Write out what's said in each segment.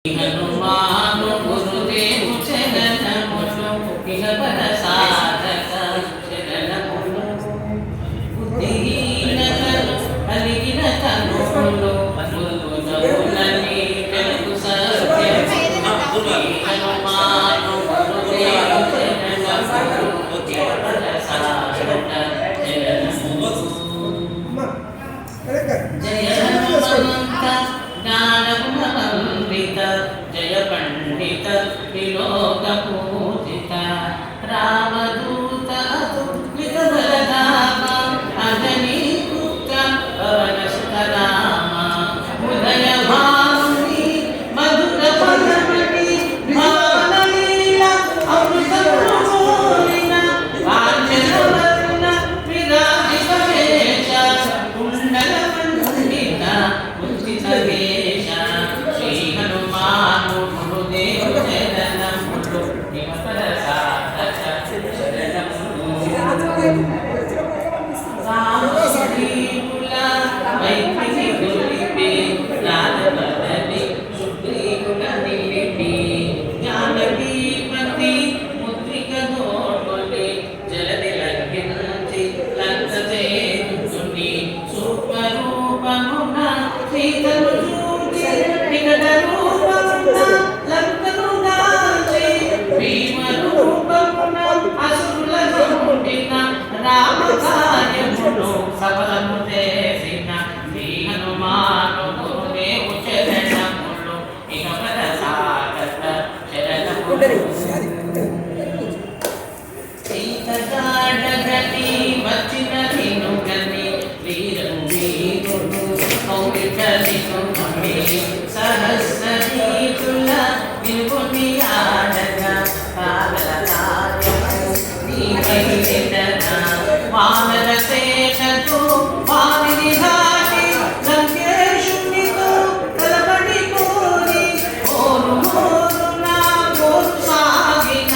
హనుమాను గురుదేవు చరణములు ఇహపర సాధక చరణములు బుద్ధిహీనతను కలిగిన తనువులు మృదునవులని తెలుగు సత్యము హనుమాను గురుదేవు చరణములు ఇహపర సాధక చరణములు జయ హనుమంత జ్ఞానగుణవందిత జయ పండిత విలోక పూజిత రామదూత అతులిత బలధామ అజనీకృత పవన సుత రామ ఉదయ భానుని మధుర పదమణి భావనలీల అమృతమూలిన కాంచనవర్ణ విరాజిత వేష కుండల మండిత ఉచిత వేష శ్రీ హనుమాను గురుదేవు చరణములు ఇహపర సాధక చరణములు రామశ్రీకుల మైత్రి గొలిపి రాజపదని సుగ్రీవుల నిలిపి జ్ఞానదీపతి ముద్రిక దోటొలి జలది లంఘించి లంక చేయుచుని సూక్ష్మరూపమున సీతను చూచి వికట రూపమున లంకను దాల్చి భీమ రూపమున అసురులను కొట్టిన రామ కార్యమును సఫలము చేసిన శ్రీ హనుమాను గురుదేవు చరణములు ఇహపర సాధక చరణములు సీతగాడగని వచ్చిన నినుగని వీరము వీరుడు కౌలిక నినుగని సహస్రదీపుల విలువని ఆడగా కాగల కార్యము నీవైన వానర సేనతో వారిని దాటి లంకేశునితో కలబడి కోరి ఓరు ఓరున కోరు సాగిన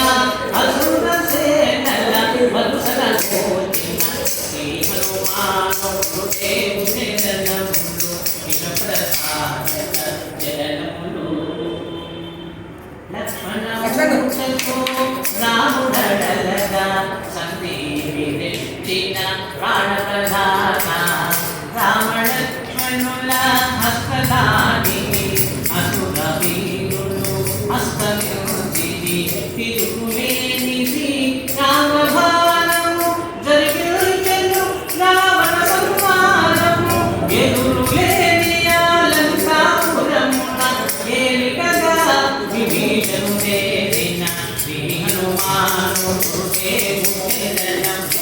అసుర సేనల వరుసల కోరిన శ్రీ హనుమాను గురుదేవు చరణములు ఇహపర సాధక చరణములు లక్ష్మణముతో రాముడలగా సందీవిరెత్తిన ప్రాణప్రధాన రామలక్ష్మణుల హస్తదానిని అసుర వీరులు హస్తమించిది తిరుగులేనిది రామభానము జరిగించెను రావణ సంహారము ఎదురు లేని లంకాపురమున ఏలికగా విభీషణు చేరిన శ్రీ హనుమాను గురుదేవు చరణములు